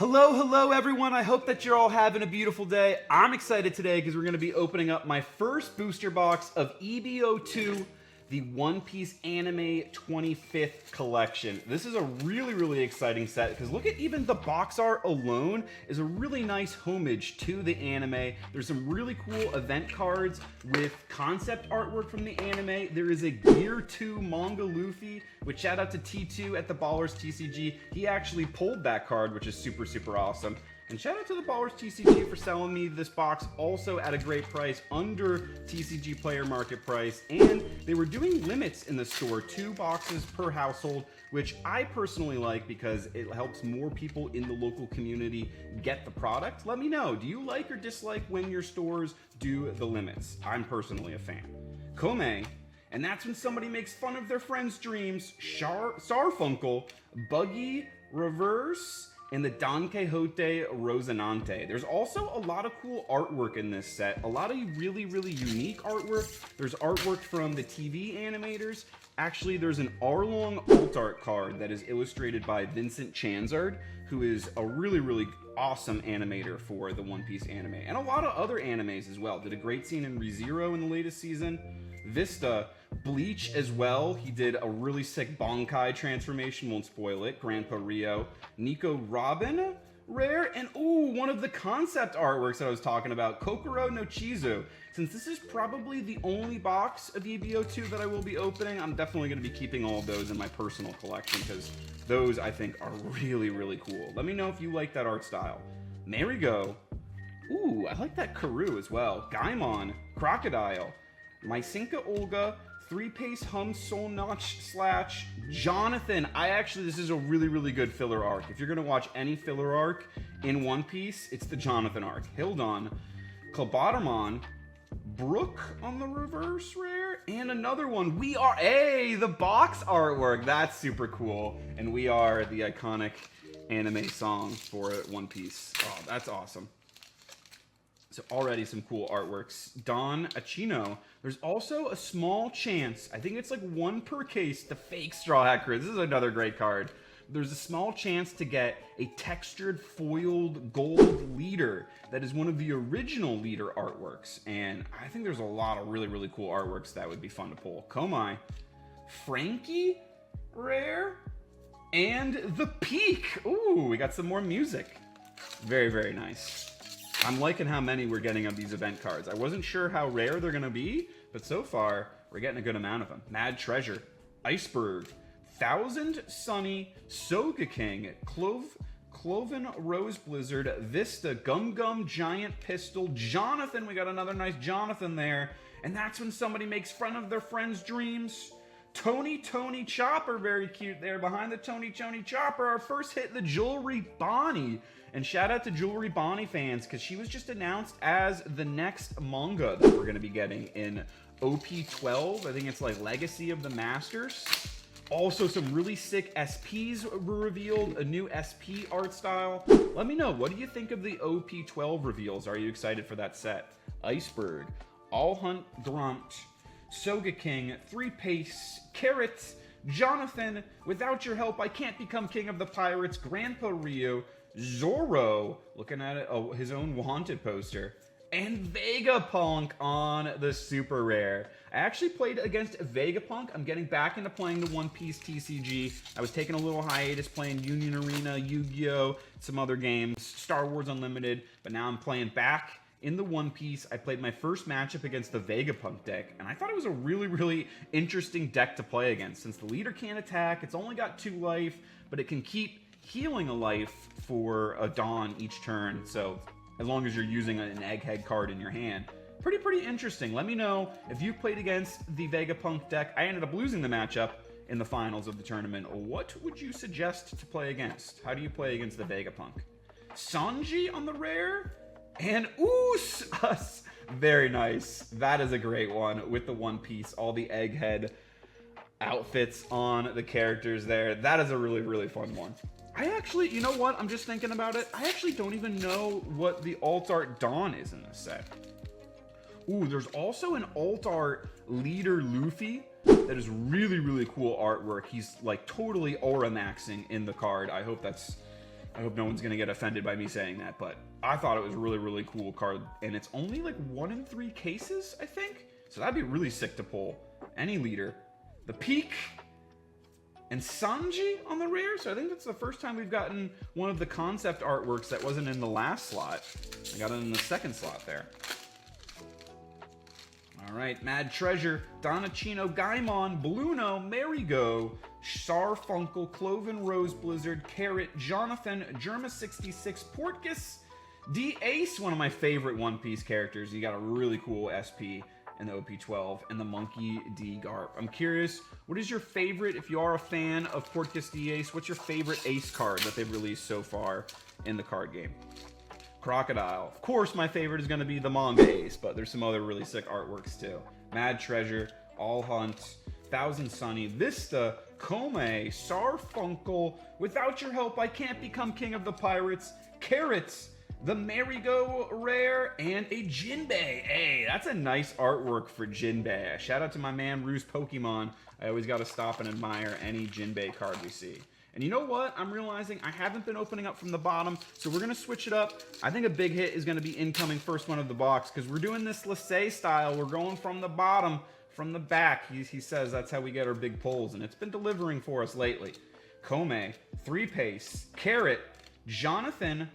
Hello everyone. I hope that you're all having a beautiful day. I'm excited today because we're going to be opening up my first booster box of EB02, the One Piece Anime 25th collection. This is a really exciting set because look at even the box art alone is a really nice homage to the anime. There's some really cool event cards with concept artwork from the anime. There is a Gear 2 manga Luffy, which shout out to T2 at the Ballers TCG. He actually pulled that card, which is super awesome. And shout out to the Ballers TCG for selling me this box also at a great price, under TCG player market price. And they were doing limits in the store, 2 boxes per household, which I personally like because it helps more people in the local community get the product. Let me know, do you like or dislike when your stores do the limits? I'm personally a fan. Kome, and that's when somebody makes fun of their friend's dreams. Sarfunkel, Buggy, Reverse, and the Don Quixote Rosinante. There's also a lot of cool artwork in this set. A lot of really unique artwork. There's artwork from the TV animators. Actually, there's an Arlong alt art card that is illustrated by Vincent Chanzard, who is a really awesome animator for the One Piece anime. And a lot of other animes as well. Did a great scene in ReZero in the latest season. Vista, Bleach as well. He did a really sick Bankai transformation, won't spoil it. Grandpa Rio. Nico Robin, rare. And ooh, one of the concept artworks that I was talking about, Kokoro no Chizu. Since this is probably the only box of EB02 that I will be opening, I'm definitely going to be keeping all of those in my personal collection because those I think are really cool. Let me know if you like that art style. Marigo. Ooh, I like that Karoo as well. Gaimon, Crocodile. Mysinka Olga, 3-Pace Hum Soul Notch Slash Jonathan. This is a really good filler arc. If you're gonna watch any filler arc in One Piece, it's the Jonathan arc. Hildon, Klobotamon, Brook on the reverse rare, and another one. We Are the box artwork. That's super cool. And We Are the iconic anime song for One Piece. Oh, that's awesome. So already some cool artworks. Don Achino. There's also a small chance, I think it's like 1 per case, the fake Straw Hat Crew. This is another great card. There's a small chance to get a textured foiled gold leader that is one of the original leader artworks. And I think there's a lot of really cool artworks that would be fun to pull. Komai, Frankie, rare, and the Peak. Ooh, we got some more music. Very nice. I'm liking how many we're getting of these event cards. I wasn't sure how rare they're gonna be, but so far, we're getting a good amount of them. Mad Treasure, Iceberg, Thousand Sunny, Soga King, Cloven Rose Blizzard, Vista, Gum Giant Pistol, Jonathan, we got another nice Jonathan there, and that's when somebody makes fun of their friend's dreams. Tony Chopper, very cute there. Behind the Tony Chopper, our first hit, the Jewelry Bonnie. And shout out to Jewelry Bonnie fans, because she was just announced as the next manga that we're going to be getting in OP12. I think it's like Legacy of the Masters. Also, some really sick SPs were revealed, a new SP art style. Let me know, what do you think of the OP12 reveals? Are you excited for that set? Iceberg, All Hunt Grunt, Soga King, 3-Pace, Carrot, Jonathan, Without Your Help I Can't Become King of the Pirates, Grandpa Rio, Zorro, looking at it, oh, his own Wanted poster, and Vegapunk on the super rare. I actually played against Vegapunk. I'm getting back into playing the One Piece TCG. I was taking a little hiatus playing Union Arena, Yu-Gi-Oh, some other games, Star Wars Unlimited, but now I'm playing back in the One Piece. I played my first matchup against the Vegapunk deck, and I thought it was a really interesting deck to play against. Since the leader can't attack, it's only got 2 life, but it can keep healing a life for a Dawn each turn, so as long as you're using an Egghead card in your hand. Pretty interesting. Let me know if you played against the Vegapunk deck. I ended up losing the matchup in the finals of the tournament. What would you suggest to play against? How do you play against the Vegapunk? Sanji on the rare? And Us! Very nice. That is a great one with the One Piece, all the Egghead outfits on the characters there. That is a really fun one. I actually, you know what? I'm just thinking about it. I actually don't even know what the alt art Dawn is in this set. Ooh, there's also an alt art leader Luffy that is really cool artwork. He's like totally aura maxing in the card. I hope that's I hope no one's going to get offended by me saying that, but I thought it was a really, really cool card. And it's only like 1 in 3 cases, I think. So that'd be really sick to pull. Any leader. The Peak and Sanji on the rare. So I think that's the first time we've gotten one of the concept artworks that wasn't in the last slot. I got it in the second slot there. All right, Mad Treasure, Donachino, Gaimon, Bluno, Marigo, Sarfunkel, Cloven Rose Blizzard, Carrot, Jonathan, Germa66, Portgas, D-Ace, one of my favorite One Piece characters. You got a really cool SP in the OP12, and the Monkey D Garp. I'm curious, what is your favorite, if you are a fan of Portgas D-Ace, what's your favorite Ace card that they've released so far in the card game? Crocodile. Of course, my favorite is going to be the manga Ace, but there's some other really sick artworks too. Mad Treasure, All Hunt, Thousand Sunny, Vista, Kome, Sarfunkel, Without Your Help I Can't Become King of the Pirates, Carrots, the Marigo rare, and a Jinbei. Hey, that's a nice artwork for Jinbei. Shout out to my man Ruse Pokemon. I always got to stop and admire any Jinbei card we see. And you know what? I'm realizing I haven't been opening up from the bottom, so we're going to switch it up. I think a big hit is going to be incoming first one of the box, because we're doing this Lassie style. We're going from the bottom, from the back. He says that's how we get our big pulls, and it's been delivering for us lately. Kome, 3-Pace, Carrot, Jonathan,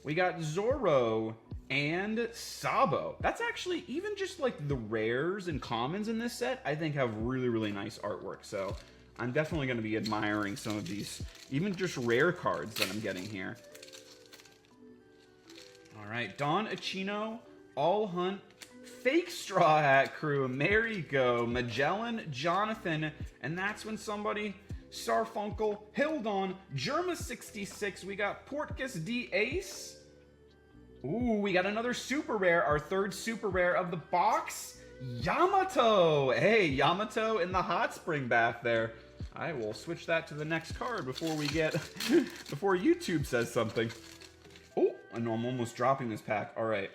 we got Zoro, and Sabo. That's actually, even just like the rares and commons in this set, I think have really, really nice artwork. So I'm definitely going to be admiring some of these, even just rare cards that I'm getting here. All right, Don Achino, All Hunt, Fake Straw Hat Crew, Marigo, Magellan, Jonathan, and that's when somebody, Sarfunkel, Hildon, Germa66, we got Portgas D-Ace. Ooh, we got another super rare, our third super rare of the box, Yamato. Hey, Yamato in the hot spring bath there. I will switch that to the next card before we get, before YouTube says something. Oh, I know I'm almost dropping this pack. All right.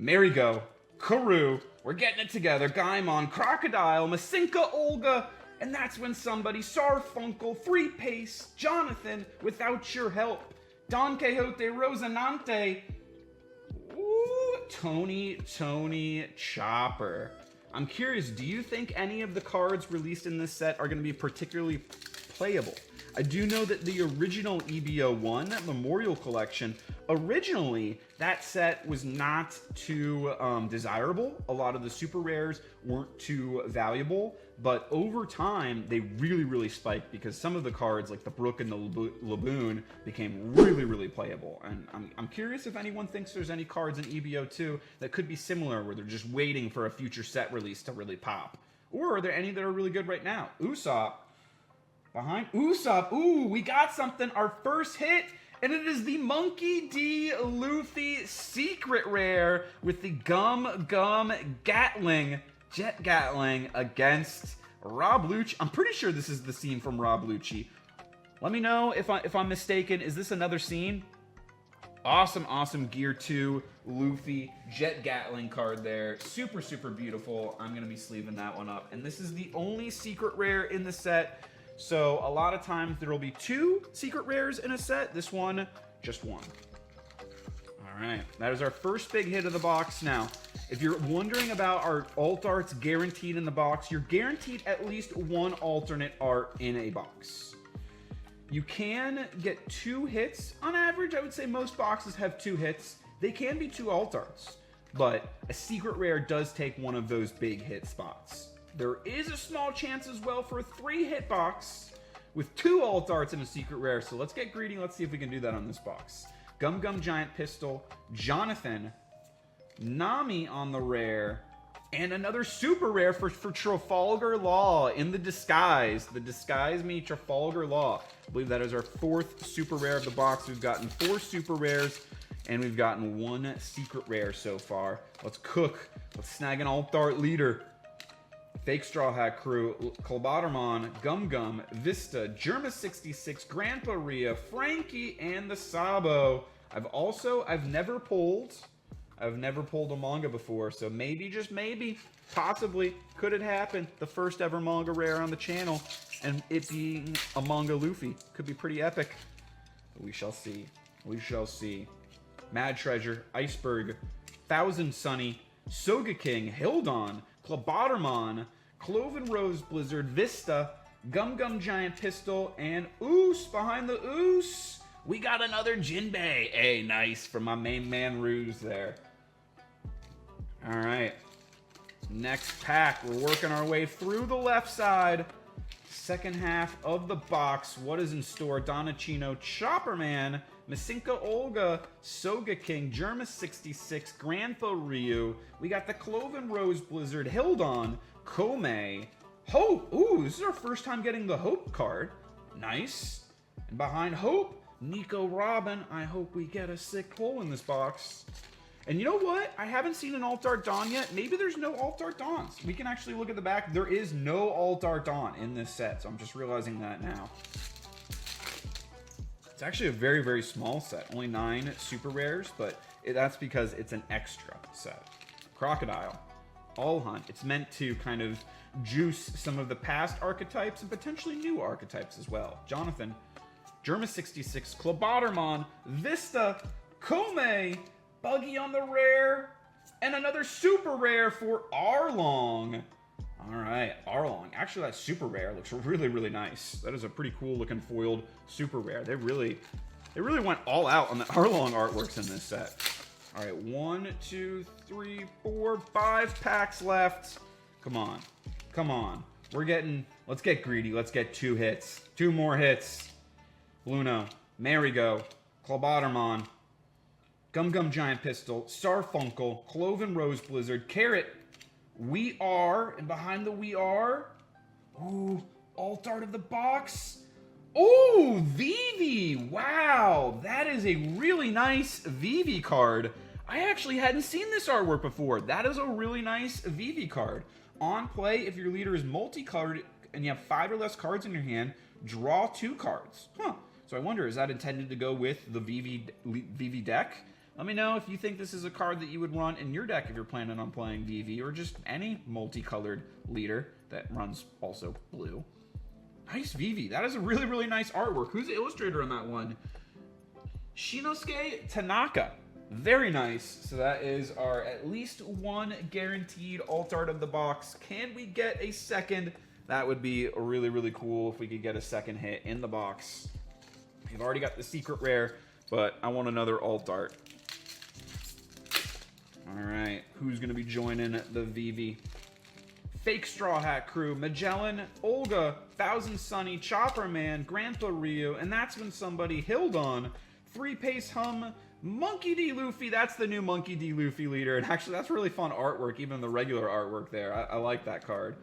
Marigo, Karu, we're getting it together. Gaimon, Crocodile, Masinka, Olga, and that's when somebody, Sarfunkel, 3-Pace, Jonathan, Without Your Help, Don Quixote, Rosinante, ooh, Tony Chopper. I'm curious, do you think any of the cards released in this set are going to be particularly playable? I do know that the original EB01 Memorial Collection, originally that set was not too desirable. A lot of the super rares weren't too valuable, but over time they really, really spiked because some of the cards like the Brook and the Laboon became really, really playable. And I'm curious if anyone thinks there's any cards in EB02 that could be similar where they're just waiting for a future set release to really pop. Or are there any that are really good right now? Usopp. Behind Usopp, ooh, we got something, our first hit, and it is the Monkey D. Luffy secret rare with the Gum Gatling, Jet Gatling against Rob Lucci. I'm pretty sure this is the scene from Rob Lucci. Let me know if I'm mistaken. Is this another scene? Awesome, awesome Gear 2 Luffy Jet Gatling card there. Super, super beautiful. I'm going to be sleeving that one up. And this is the only secret rare in the set. So a lot of times there will be 2 secret rares in a set. This one, just 1. All right, that is our first big hit of the box. Now, if you're wondering about our alt arts guaranteed in the box, you're guaranteed at least 1 alternate art in a box. You can get 2 hits on average. I would say most boxes have 2 hits. They can be 2 alt arts, but a secret rare does take one of those big hit spots. There is a small chance as well for a 3-hit box with 2 alt arts and a secret rare. So let's get greedy. Let's see if we can do that on this box. Gum Giant Pistol, Jonathan, Nami on the rare, and another super rare for Trafalgar Law in the disguise. The disguise me Trafalgar Law. I believe that is our 4th super rare of the box. We've gotten 4 super rares, and we've gotten 1 secret rare so far. Let's cook. Let's snag an alt art leader. Fake Straw Hat Crew, Colbottermon, Gum, Vista, Germa66, Grandpa Rhea, Frankie, and the Sabo. I've never pulled a manga before, so maybe, just maybe, possibly, could it happen? The first ever manga rare on the channel, and it being a manga Luffy. Could be pretty epic. We shall see. We shall see. Mad Treasure, Iceberg, Thousand Sunny, Soga King, Hildon, Clobotomon, Cloven Rose Blizzard, Vista, Gum Gum Giant Pistol, and Oos behind the Oos. We got another Jinbei. Hey, nice from my main man Ruse there. All right. Next pack. We're working our way through the left side. Second half of the box. What is in store? Donachino, Chopperman, Masinka Olga, Soga King, Germa 66, Grandpa Ryu. We got the Cloven Rose Blizzard, Hildon, Kome, Hope. Ooh, this is our first time getting the Hope card. Nice. And behind Hope, Nico Robin. I hope we get a sick pull in this box. And you know what? I haven't seen an Alt-Art Dawn yet. Maybe there's no Alt-Art Dawns. We can actually look at the back. There is no Alt-Art Dawn in this set, so I'm just realizing that now. It's actually a very, very small set. Only 9 super rares, but that's because it's an extra set. Crocodile, All Hunt. It's meant to kind of juice some of the past archetypes and potentially new archetypes as well. Jonathan, Germa 66, Clobotomon, Vista, Kome, Buggy on the rare, and another super rare for Arlong. All right, Arlong. Actually, that super rare looks really, really nice. That is a pretty cool looking foiled super rare. They really went all out on the Arlong artworks in this set. All right, 1, 2, 3, 4, 5 packs left. Come on, come on. Let's get greedy. Let's get 2 hits. 2 more hits. Luno, Marigo, Clobotomon, Gum Gum Giant Pistol, Starfunkel, Cloven Rose Blizzard, Carrot, We Are, and behind the We Are, ooh, Alt-Art of the box. Ooh, Vivi, wow, that is a really nice Vivi card. I actually hadn't seen this artwork before. That is a really nice Vivi card. On play, if your leader is multicolored and you have 5 or less cards in your hand, draw 2 cards. Huh, so I wonder, is that intended to go with the Vivi deck? Let me know if you think this is a card that you would run in your deck if you're planning on playing Vivi, or just any multicolored leader that runs also blue. Nice Vivi. That is a really, really nice artwork. Who's the illustrator on that one? Shinosuke Tanaka. Very nice. So that is our at least 1 guaranteed Alt-Art of the box. Can we get a second? That would be really, really cool if we could get a second hit in the box. We've already got the secret rare, but I want another Alt-Art. All right, who's going to be joining the Vivi? Fake Straw Hat Crew, Magellan, Olga, Thousand Sunny, Chopper Man, Grandpa Ryu, and that's when somebody, Hildon, 3-Pace Hum, Monkey D. Luffy. That's the new Monkey D. Luffy leader, and actually that's really fun artwork, even the regular artwork there. I like that card.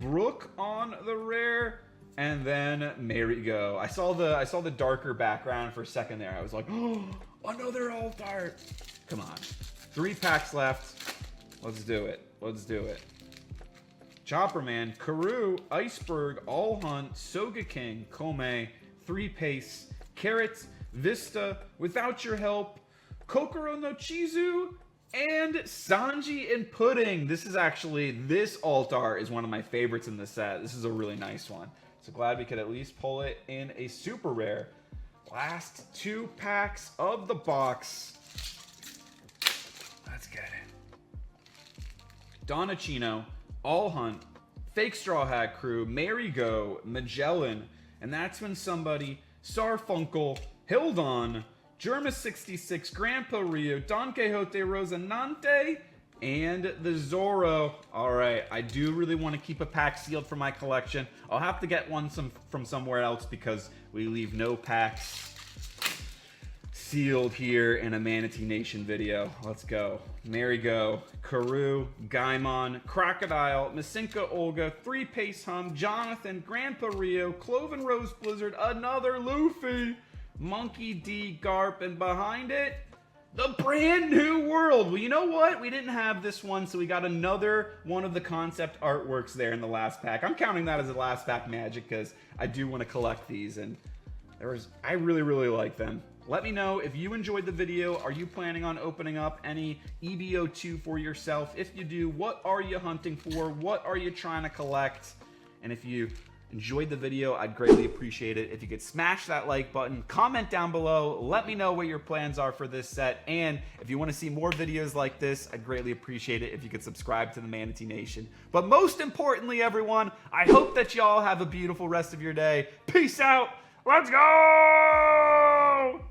Brooke on the rare, and then Marigo. I saw the darker background for a second there. I was like, oh, another Alt-Art. Come on. 3 packs left. Let's do it. Let's do it. Chopperman, Karoo, Iceberg, All Hunt, Soga King, Kome, 3-Pace, Carrot, Vista, Without Your Help, Kokoro no Chizu, and Sanji and Pudding. This Alt-Art is one of my favorites in the set. This is a really nice one. So glad we could at least pull it in a super rare. Last 2 packs of the box. Let's get it. Donachino, All Hunt, Fake Straw Hat Crew, Marigo, Magellan, and that's when somebody, Starfunkel, Hildon, Germa 66, Grandpa Ryu, Don Quixote Rosanante, and the Zoro. All right, I do really want to keep a pack sealed for my collection. I'll have to get one from somewhere else because we leave no packs sealed here in a Manatee Nation video. Let's go. Marigo, Karoo, Gaimon, Crocodile, Masinka Olga, 3-Pace Hum, Jonathan, Grandpa Ryu, Cloven Rose Blizzard, another Luffy, Monkey D. Garp, and behind it, the brand new world. Well, you know what? We didn't have this one, so we got another one of the concept artworks there in the last pack. I'm counting that as a last pack magic because I do want to collect these, and I really, really like them. Let me know if you enjoyed the video. Are you planning on opening up any EB02 for yourself? If you do, what are you hunting for? What are you trying to collect? And if you enjoyed the video, I'd greatly appreciate it if you could smash that like button, comment down below, let me know what your plans are for this set, and if you want to see more videos like this, I'd greatly appreciate it if you could subscribe to the Manatee Nation. But most importantly, everyone, I hope that y'all have a beautiful rest of your day. Peace out. Let's go!